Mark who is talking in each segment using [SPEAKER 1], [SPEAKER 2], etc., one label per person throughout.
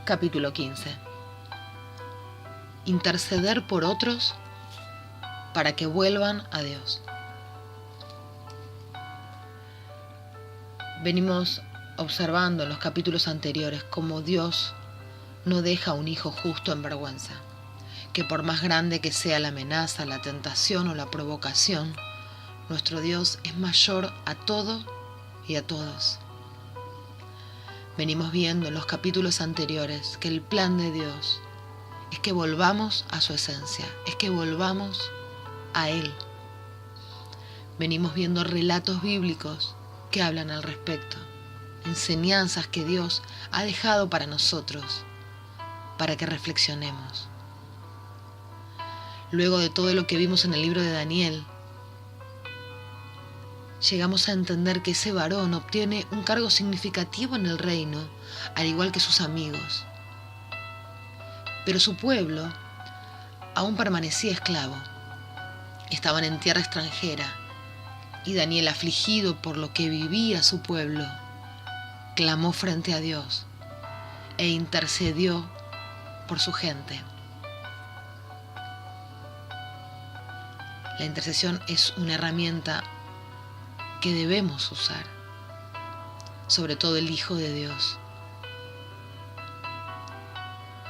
[SPEAKER 1] Capítulo 15. Interceder por otros para que vuelvan a Dios. Venimos observando en los capítulos anteriores cómo Dios no deja a un hijo justo en vergüenza, que por más grande que sea la amenaza, la tentación o la provocación, nuestro Dios es mayor a todo y a todos. Venimos viendo en los capítulos anteriores que el plan de Dios es que volvamos a su esencia, es que volvamos a Él. Venimos viendo relatos bíblicos que hablan al respecto, enseñanzas que Dios ha dejado para nosotros, para que reflexionemos. Luego de todo lo que vimos en el libro de Daniel, llegamos a entender que ese varón obtiene un cargo significativo en el reino, al igual que sus amigos. Pero su pueblo aún permanecía esclavo. Estaban en tierra extranjera, y Daniel, afligido por lo que vivía su pueblo, clamó frente a Dios e intercedió por su gente. La intercesión es una herramienta que debemos usar, sobre todo el Hijo de Dios.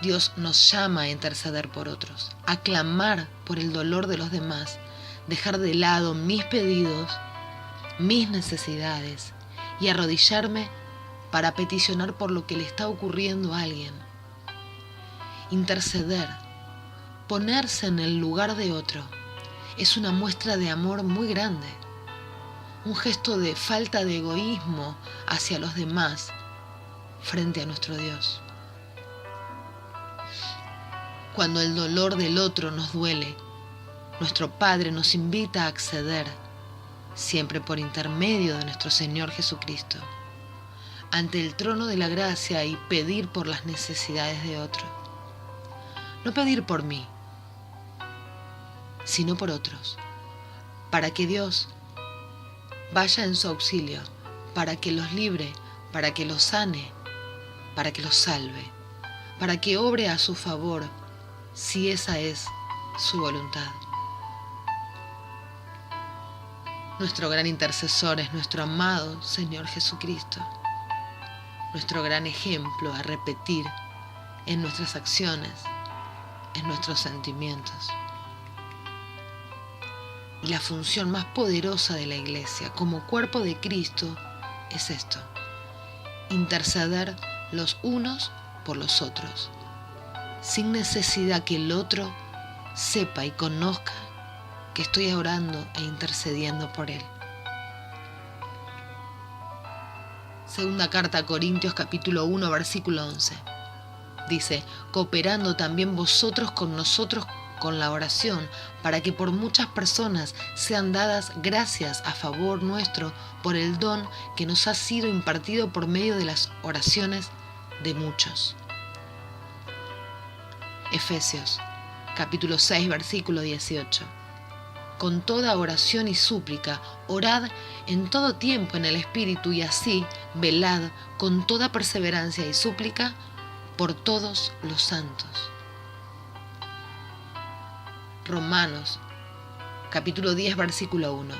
[SPEAKER 1] Dios nos llama a interceder por otros, a clamar por el dolor de los demás, dejar de lado mis pedidos, mis necesidades y arrodillarme para peticionar por lo que le está ocurriendo a alguien. Interceder, ponerse en el lugar de otro, es una muestra de amor muy grande. Un gesto de falta de egoísmo hacia los demás frente a nuestro Dios. Cuando el dolor del otro nos duele, nuestro Padre nos invita a acceder, siempre por intermedio de nuestro Señor Jesucristo, ante el trono de la gracia y pedir por las necesidades de otro. No pedir por mí, sino por otros, para que Dios vaya en su auxilio, para que los libre, para que los sane, para que los salve, para que obre a su favor, si esa es su voluntad. Nuestro gran intercesor es nuestro amado Señor Jesucristo, nuestro gran ejemplo a repetir en nuestras acciones, en nuestros sentimientos. Y la función más poderosa de la Iglesia como cuerpo de Cristo es esto: interceder los unos por los otros, sin necesidad que el otro sepa y conozca que estoy orando e intercediendo por él. Segunda carta a Corintios capítulo 1 versículo 11. Dice: cooperando también vosotros con nosotros con la oración, para que por muchas personas sean dadas gracias a favor nuestro por el don que nos ha sido impartido por medio de las oraciones de muchos. Efesios, capítulo 6, versículo 18. Con toda oración y súplica, orad en todo tiempo en el Espíritu, y así velad con toda perseverancia y súplica por todos los santos. Romanos, capítulo 10, versículo 1.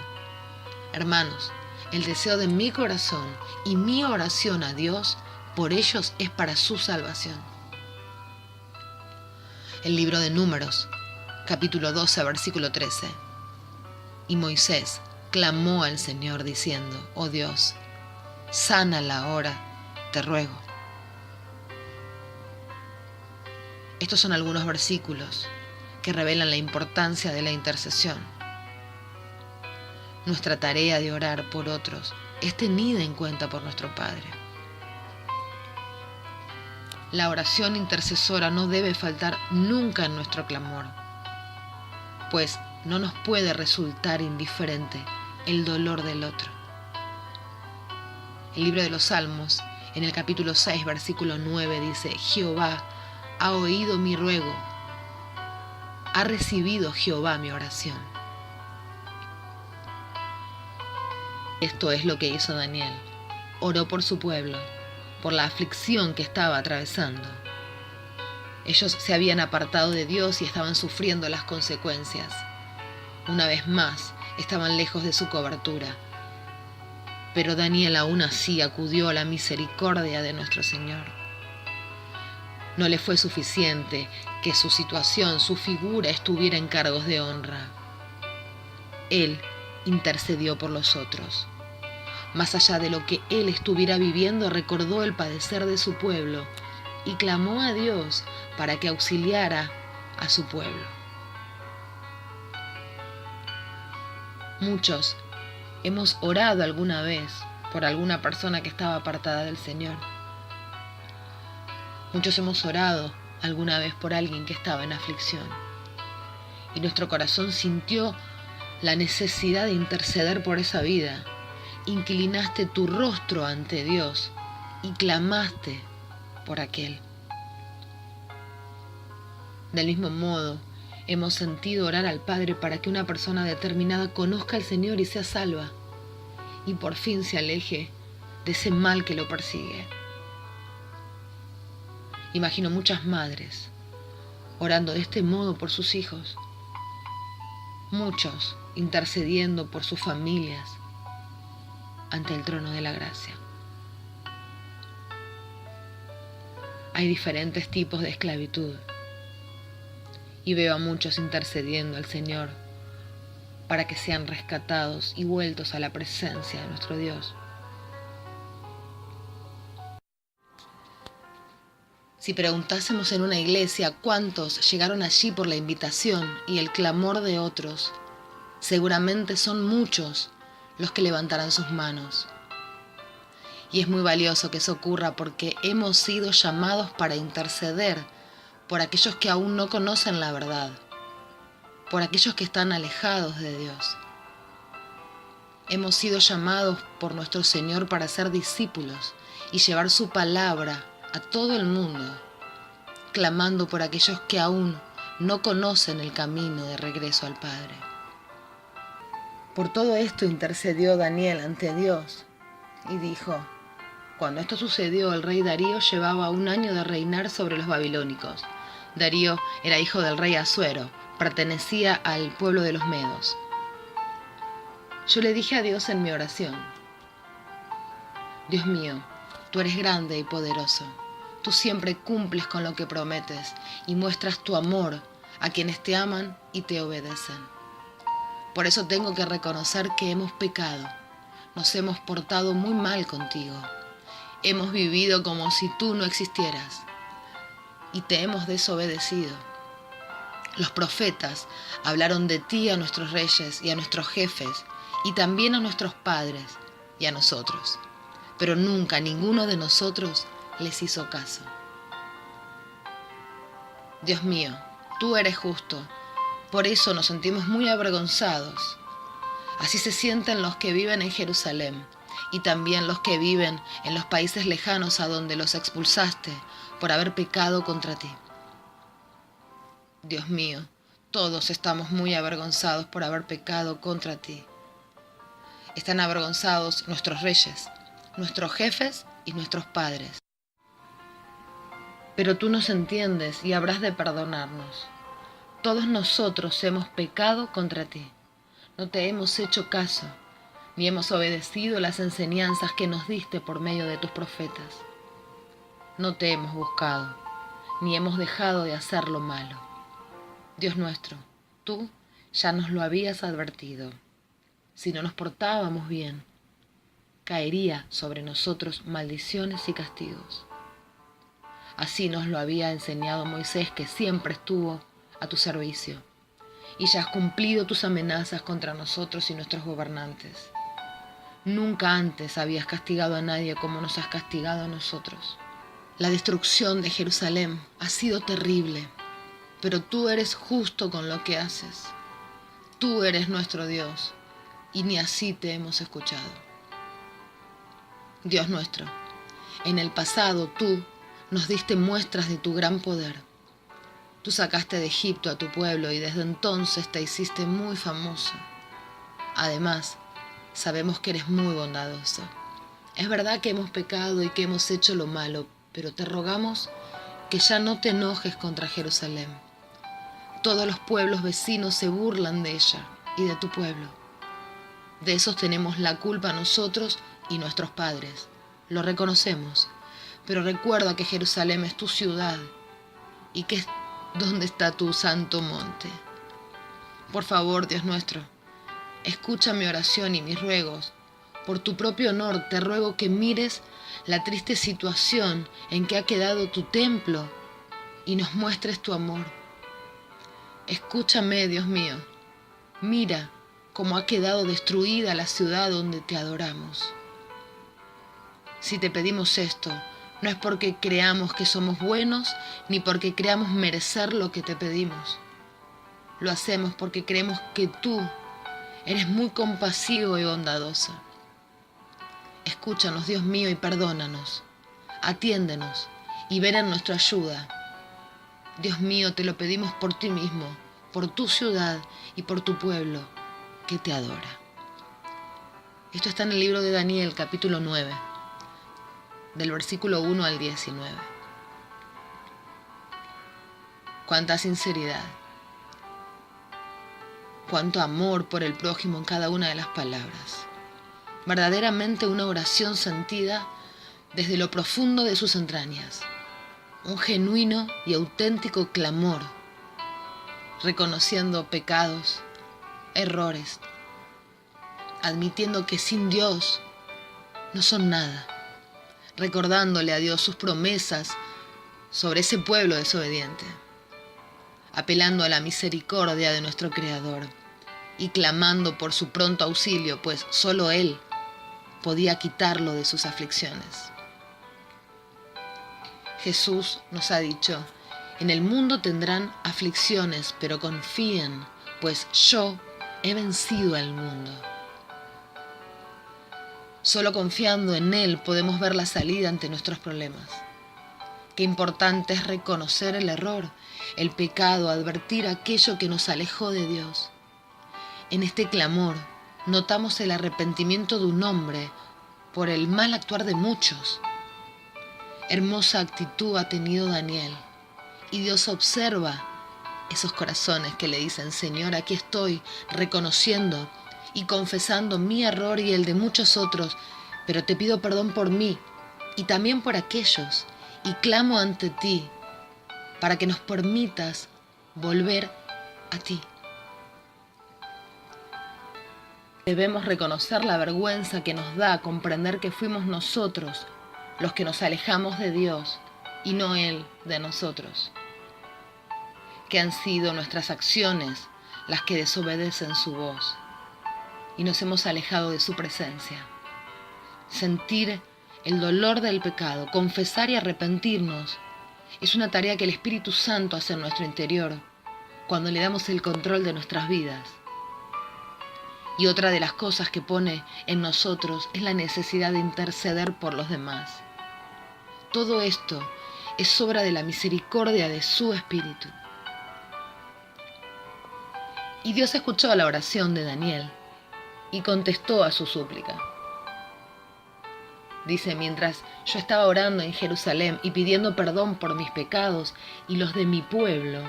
[SPEAKER 1] Hermanos, el deseo de mi corazón y mi oración a Dios por ellos es para su salvación. El libro de Números, capítulo 12, versículo 13. Y Moisés clamó al Señor diciendo: oh Dios, sánala ahora, te ruego. Estos son algunos versículos que revelan la importancia de la intercesión. Nuestra tarea de orar por otros es tenida en cuenta por nuestro Padre. La oración intercesora no debe faltar nunca en nuestro clamor, pues no nos puede resultar indiferente el dolor del otro. El libro de los Salmos, en el capítulo 6, versículo 9, dice: Jehová ha oído mi ruego, ha recibido Jehová mi oración. Esto es lo que hizo Daniel. Oró por su pueblo, por la aflicción que estaba atravesando, Ellos se habían apartado de Dios y estaban sufriendo las consecuencias. Una vez más, estaban lejos de su cobertura. Pero Daniel aún así acudió a la misericordia de nuestro Señor. No le fue suficiente que su situación, su figura estuviera en cargos de honra. Él intercedió por los otros. Más allá de lo que él estuviera viviendo, recordó el padecer de su pueblo y clamó a Dios para que auxiliara a su pueblo. Muchos hemos orado alguna vez por alguna persona que estaba apartada del Señor. Muchos hemos orado alguna vez por alguien que estaba en aflicción. Y nuestro corazón sintió la necesidad de interceder por esa vida. Inclinaste tu rostro ante Dios y clamaste por aquel. Del mismo modo, hemos sentido orar al Padre para que una persona determinada conozca al Señor y sea salva, y por fin se aleje de ese mal que lo persigue. Imagino muchas madres orando de este modo por sus hijos, muchos intercediendo por sus familias ante el trono de la gracia. Hay diferentes tipos de esclavitud y veo a muchos intercediendo al Señor para que sean rescatados y vueltos a la presencia de nuestro Dios. Si preguntásemos en una iglesia cuántos llegaron allí por la invitación y el clamor de otros, seguramente son muchos los que levantarán sus manos. Y es muy valioso que eso ocurra porque hemos sido llamados para interceder por aquellos que aún no conocen la verdad, por aquellos que están alejados de Dios. Hemos sido llamados por nuestro Señor para ser discípulos y llevar su palabra a todo el mundo, clamando por aquellos que aún no conocen el camino de regreso al Padre. Por todo esto intercedió Daniel ante Dios y dijo: cuando esto sucedió, el rey Darío llevaba 1 año de reinar sobre los babilónicos. Darío era hijo del rey Asuero, pertenecía al pueblo de los medos. Yo le dije a Dios en mi oración: Dios mío, tú eres grande y poderoso. Tú siempre cumples con lo que prometes y muestras tu amor a quienes te aman y te obedecen. Por eso tengo que reconocer que hemos pecado. Nos hemos portado muy mal contigo. Hemos vivido como si tú no existieras y te hemos desobedecido. Los profetas hablaron de ti a nuestros reyes y a nuestros jefes y también a nuestros padres y a nosotros, pero nunca ninguno de nosotros les hizo caso. Dios mío, tú eres justo, por eso nos sentimos muy avergonzados. Así se sienten los que viven en Jerusalén y también los que viven en los países lejanos a donde los expulsaste por haber pecado contra ti. Dios mío, todos estamos muy avergonzados por haber pecado contra ti. Están avergonzados nuestros reyes, nuestros jefes y nuestros padres. Pero tú nos entiendes y habrás de perdonarnos. Todos nosotros hemos pecado contra ti. No te hemos hecho caso, ni hemos obedecido las enseñanzas que nos diste por medio de tus profetas. No te hemos buscado, ni hemos dejado de hacer lo malo. Dios nuestro, tú ya nos lo habías advertido. Si no nos portábamos bien, caería sobre nosotros maldiciones y castigos. Así nos lo había enseñado Moisés, que siempre estuvo a tu servicio, y ya has cumplido tus amenazas contra nosotros y nuestros gobernantes. Nunca antes habías castigado a nadie como nos has castigado a nosotros. La destrucción de Jerusalén ha sido terrible, pero tú eres justo con lo que haces. Tú eres nuestro Dios, y ni así te hemos escuchado. Dios nuestro, en el pasado tú nos diste muestras de tu gran poder. Tú sacaste de Egipto a tu pueblo y desde entonces te hiciste muy famoso. Además, sabemos que eres muy bondadoso. Es verdad que hemos pecado y que hemos hecho lo malo, pero te rogamos que ya no te enojes contra Jerusalén. Todos los pueblos vecinos se burlan de ella y de tu pueblo. De esos tenemos la culpa nosotros y nuestros padres. Lo reconocemos, pero recuerda que Jerusalén es tu ciudad y que es donde está tu santo monte. Por favor, Dios nuestro, escucha mi oración y mis ruegos. Por tu propio honor te ruego que mires la triste situación en que ha quedado tu templo y nos muestres tu amor. Escúchame, Dios mío. Mira cómo ha quedado destruida la ciudad donde te adoramos. Si te pedimos esto, no es porque creamos que somos buenos ni porque creamos merecer lo que te pedimos. Lo hacemos porque creemos que tú eres muy compasivo y bondadoso. Escúchanos, Dios mío, y perdónanos. Atiéndenos y ven en nuestra ayuda. Dios mío, te lo pedimos por ti mismo, por tu ciudad y por tu pueblo que te adora. Esto está en el libro de Daniel, capítulo 9, del versículo 1 al 19. Cuánta sinceridad, cuánto amor por el prójimo en cada una de las palabras. Verdaderamente una oración sentida desde lo profundo de sus entrañas. Un genuino y auténtico clamor, reconociendo pecados, errores, admitiendo que sin Dios no son nada, recordándole a Dios sus promesas sobre ese pueblo desobediente, apelando a la misericordia de nuestro Creador y clamando por su pronto auxilio, pues solo Él podía quitarlo de sus aflicciones. Jesús nos ha dicho, en el mundo tendrán aflicciones, pero confíen, pues yo he vencido al mundo. Solo confiando en Él podemos ver la salida ante nuestros problemas. Qué importante es reconocer el error, el pecado, advertir aquello que nos alejó de Dios. En este clamor notamos el arrepentimiento de un hombre por el mal actuar de muchos. Hermosa actitud ha tenido Daniel, y Dios observa esos corazones que le dicen, Señor, aquí estoy, reconociendo y confesando mi error y el de muchos otros, pero te pido perdón por mí y también por aquellos, y clamo ante ti para que nos permitas volver a ti. Debemos reconocer la vergüenza que nos da comprender que fuimos nosotros los que nos alejamos de Dios y no Él de nosotros. Que han sido nuestras acciones las que desobedecen su voz y nos hemos alejado de su presencia. Sentir el dolor del pecado, confesar y arrepentirnos es una tarea que el Espíritu Santo hace en nuestro interior cuando le damos el control de nuestras vidas. Y otra de las cosas que pone en nosotros es la necesidad de interceder por los demás. Todo esto es obra de la misericordia de su Espíritu. Y Dios escuchó la oración de Daniel y contestó a su súplica. Dice, mientras yo estaba orando en Jerusalén y pidiendo perdón por mis pecados y los de mi pueblo,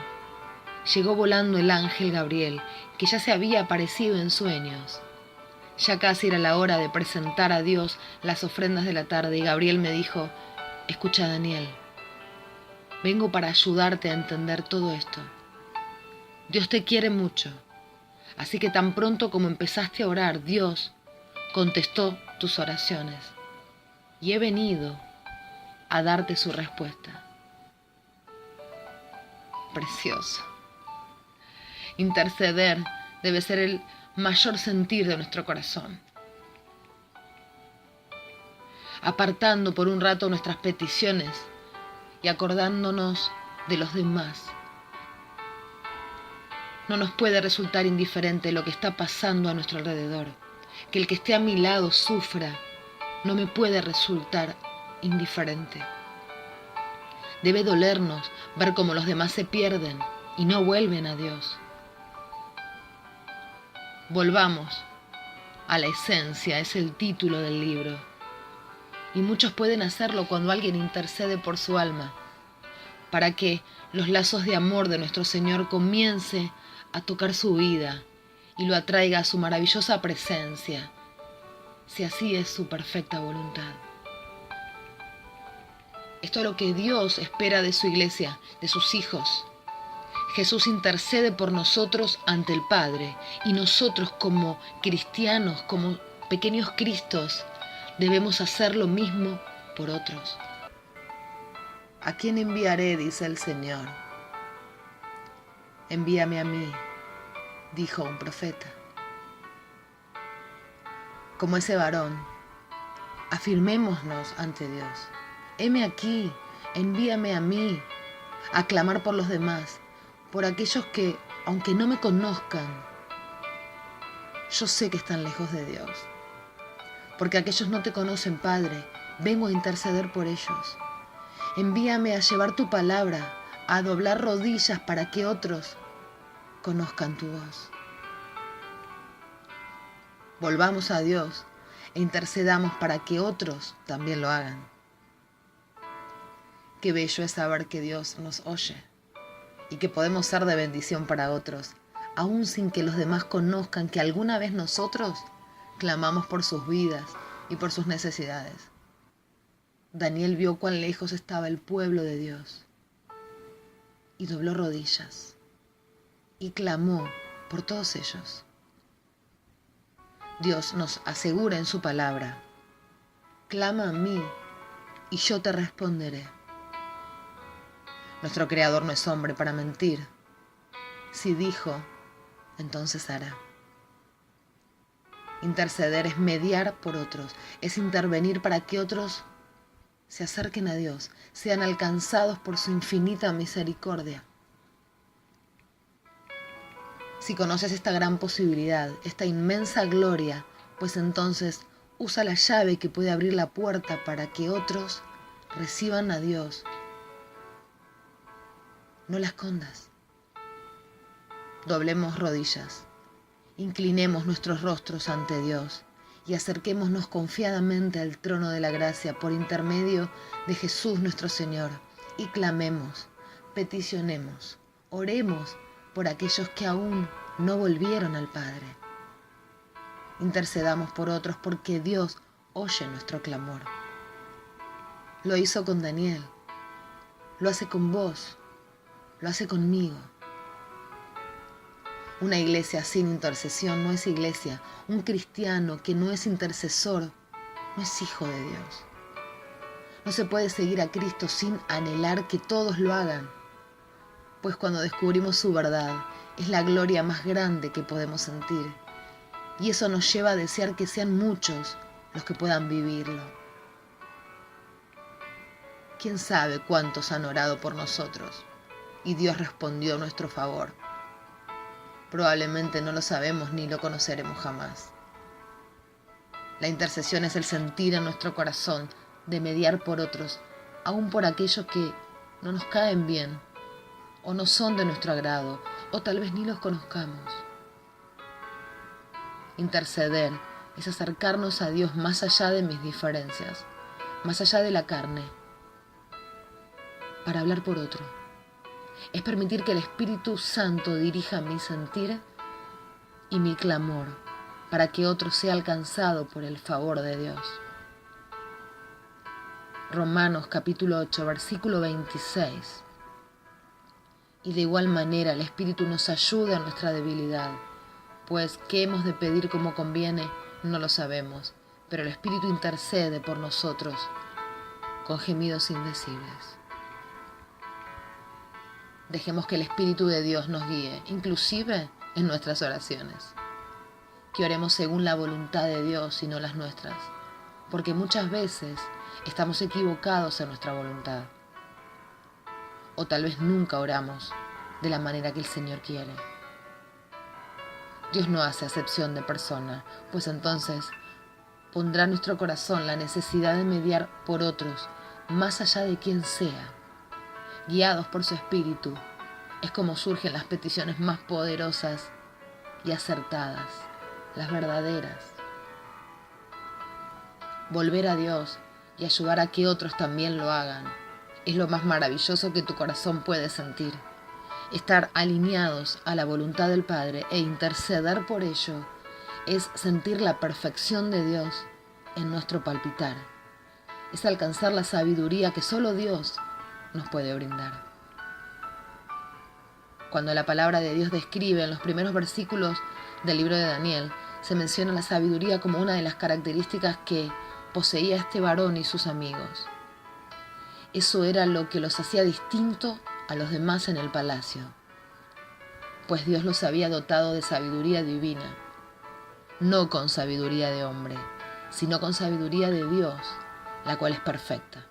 [SPEAKER 1] llegó volando el ángel Gabriel, que ya se había aparecido en sueños. Ya casi era la hora de presentar a Dios las ofrendas de la tarde y Gabriel me dijo, escucha Daniel, vengo para ayudarte a entender todo esto. Dios te quiere mucho, así que tan pronto como empezaste a orar, Dios contestó tus oraciones y he venido a darte su respuesta. Precioso. Interceder debe ser el mayor sentir de nuestro corazón. Apartando por un rato nuestras peticiones y acordándonos de los demás. No nos puede resultar indiferente lo que está pasando a nuestro alrededor. Que el que esté a mi lado sufra no me puede resultar indiferente. Debe dolernos ver cómo los demás se pierden y no vuelven a Dios. Volvamos a la esencia, es el título del libro. Y muchos pueden hacerlo cuando alguien intercede por su alma. para que los lazos de amor de nuestro Señor comience a tocar su vida y lo atraiga a su maravillosa presencia, si así es su perfecta voluntad. Esto es lo que Dios espera de su iglesia, de sus hijos. Jesús intercede por nosotros ante el Padre, y nosotros como cristianos, como pequeños Cristos, debemos hacer lo mismo por otros. ¿A quién enviaré?, dice el Señor. Envíame a mí, dijo un profeta. Como ese varón, afirmémonos ante Dios. Heme aquí, envíame a mí, a clamar por los demás, por aquellos que, aunque no me conozcan, yo sé que están lejos de Dios. Porque aquellos no te conocen, Padre, vengo a interceder por ellos. Envíame a llevar tu palabra, a doblar rodillas para que otros conozcan tu voz. Volvamos a Dios e intercedamos para que otros también lo hagan. Qué bello es saber que Dios nos oye y que podemos ser de bendición para otros, aún sin que los demás conozcan que alguna vez nosotros clamamos por sus vidas y por sus necesidades. Daniel vio cuán lejos estaba el pueblo de Dios y dobló rodillas y clamó por todos ellos. Dios nos asegura en su palabra: clama a mí y yo te responderé. Nuestro Creador no es hombre para mentir. Si dijo, entonces hará. Interceder es mediar por otros, es intervenir para que otros se acerquen a Dios, sean alcanzados por su infinita misericordia. Si conoces esta gran posibilidad, esta inmensa gloria, pues entonces usa la llave que puede abrir la puerta para que otros reciban a Dios. No la escondas. Doblemos rodillas, inclinemos nuestros rostros ante Dios y acerquémonos confiadamente al trono de la gracia por intermedio de Jesús nuestro Señor y clamemos, peticionemos, oremos por aquellos que aún no volvieron al Padre. Intercedamos por otros porque Dios oye nuestro clamor. Lo hizo con Daniel, lo hace con vos, lo hace conmigo. Una iglesia sin intercesión no es iglesia. Un cristiano que no es intercesor no es hijo de Dios. No se puede seguir a Cristo sin anhelar que todos lo hagan, pues cuando descubrimos su verdad es la gloria más grande que podemos sentir, y eso nos lleva a desear que sean muchos los que puedan vivirlo. ¿Quién sabe cuántos han orado por nosotros y Dios respondió a nuestro favor? Probablemente no lo sabemos ni lo conoceremos jamás. La intercesión es el sentir en nuestro corazón de mediar por otros, aun por aquellos que no nos caen bien, o no son de nuestro agrado, o tal vez ni los conozcamos. Interceder es acercarnos a Dios más allá de mis diferencias, más allá de la carne, para hablar por otro. Es permitir que el Espíritu Santo dirija mi sentir y mi clamor para que otro sea alcanzado por el favor de Dios. Romanos capítulo 8, versículo 26. Y de igual manera el Espíritu nos ayuda en nuestra debilidad, pues qué hemos de pedir como conviene no lo sabemos, pero el Espíritu intercede por nosotros con gemidos indecibles. Dejemos que el Espíritu de Dios nos guíe, inclusive en nuestras oraciones. Que oremos según la voluntad de Dios y no las nuestras, porque muchas veces estamos equivocados en nuestra voluntad. O tal vez nunca oramos de la manera que el Señor quiere. Dios no hace acepción de persona, pues entonces pondrá en nuestro corazón la necesidad de mediar por otros, más allá de quien sea. Guiados por su Espíritu, es como surgen las peticiones más poderosas y acertadas, las verdaderas. Volver a Dios y ayudar a que otros también lo hagan es lo más maravilloso que tu corazón puede sentir. Estar alineados a la voluntad del Padre e interceder por ello es sentir la perfección de Dios en nuestro palpitar. Es alcanzar la sabiduría que solo Dios nos puede brindar. Cuando la palabra de Dios describe en los primeros versículos del libro de Daniel, se menciona la sabiduría como una de las características que poseía este varón y sus amigos. Eso era lo que los hacía distinto a los demás en el palacio, pues Dios los había dotado de sabiduría divina, no con sabiduría de hombre, sino con sabiduría de Dios, la cual es perfecta.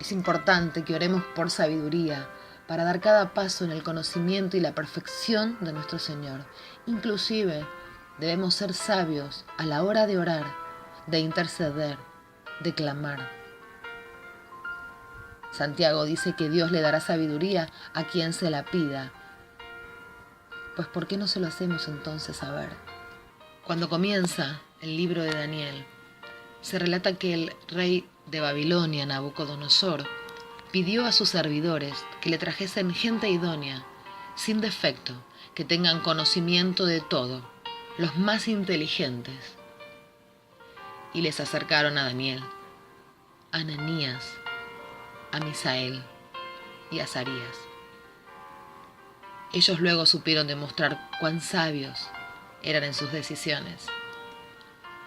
[SPEAKER 1] Es importante que oremos por sabiduría para dar cada paso en el conocimiento y la perfección de nuestro Señor. Inclusive debemos ser sabios a la hora de orar, de interceder, de clamar. Santiago dice que Dios le dará sabiduría a quien se la pida. Pues ¿por qué no se lo hacemos entonces saber? Cuando comienza el libro de Daniel, se relata que el rey de Babilonia, Nabucodonosor, pidió a sus servidores que le trajesen gente idónea, sin defecto, que tengan conocimiento de todo, los más inteligentes. Y les acercaron a Daniel, a Ananías, a Misael y a Azarías. Ellos luego supieron demostrar cuán sabios eran en sus decisiones,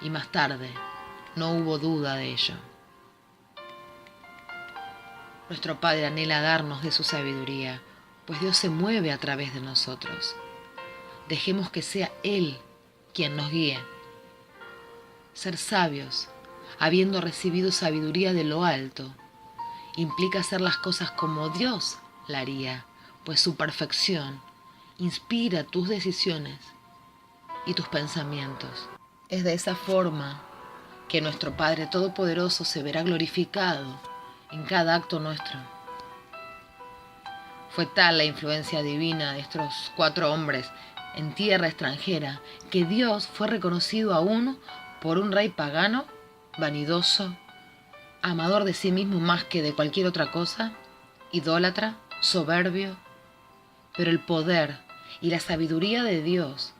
[SPEAKER 1] y más tarde no hubo duda de ello. Nuestro Padre anhela darnos de su sabiduría, pues Dios se mueve a través de nosotros. Dejemos que sea Él quien nos guíe. Ser sabios, habiendo recibido sabiduría de lo alto, implica hacer las cosas como Dios la haría, pues su perfección inspira tus decisiones y tus pensamientos. Es de esa forma que nuestro Padre Todopoderoso se verá glorificado en cada acto nuestro. Fue tal la influencia divina de estos 4 hombres en tierra extranjera que Dios fue reconocido aún por un rey pagano, vanidoso, amador de sí mismo más que de cualquier otra cosa, idólatra, soberbio. Pero el poder y la sabiduría de Dios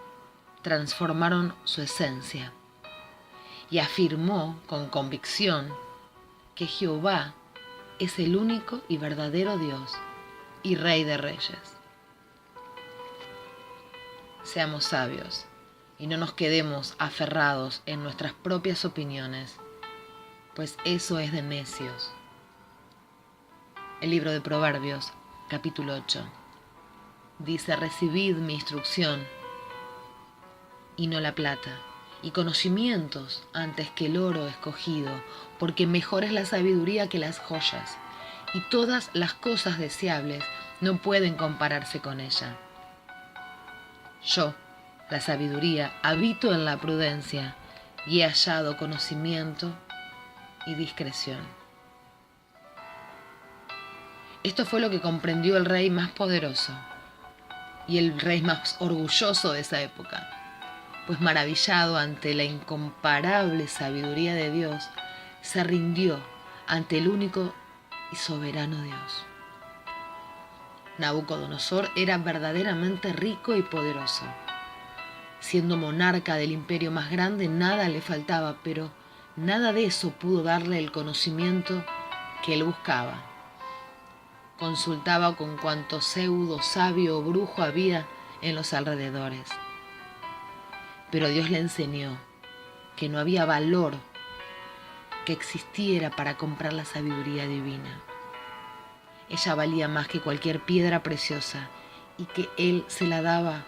[SPEAKER 1] transformaron su esencia y afirmó con convicción que Jehová es el único y verdadero Dios y Rey de Reyes. Seamos sabios y no nos quedemos aferrados en nuestras propias opiniones, pues eso es de necios. El libro de Proverbios, capítulo 8, dice: recibid mi instrucción y no la plata, y conocimientos antes que el oro escogido, porque mejor es la sabiduría que las joyas, y todas las cosas deseables no pueden compararse con ella. Yo, la sabiduría, habito en la prudencia, y he hallado conocimiento y discreción. Esto fue lo que comprendió el rey más poderoso y el rey más orgulloso de esa época, pues maravillado ante la incomparable sabiduría de Dios, se rindió ante el único y soberano Dios. Nabucodonosor era verdaderamente rico y poderoso. Siendo monarca del imperio más grande, nada le faltaba, pero nada de eso pudo darle el conocimiento que él buscaba. Consultaba con cuanto pseudo sabio o brujo había en los alrededores. Pero Dios le enseñó que no había valor que existiera para comprar la sabiduría divina. Ella valía más que cualquier piedra preciosa y que Él se la daba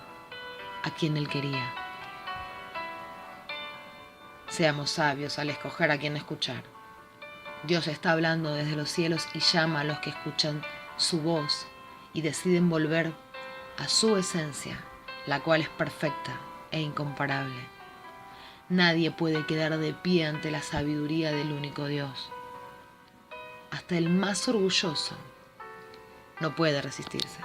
[SPEAKER 1] a quien Él quería. Seamos sabios al escoger a quien escuchar. Dios está hablando desde los cielos y llama a los que escuchan su voz y deciden volver a su esencia, la cual es perfecta e incomparable. Nadie puede quedar de pie ante la sabiduría del único Dios. Hasta el más orgulloso no puede resistirse.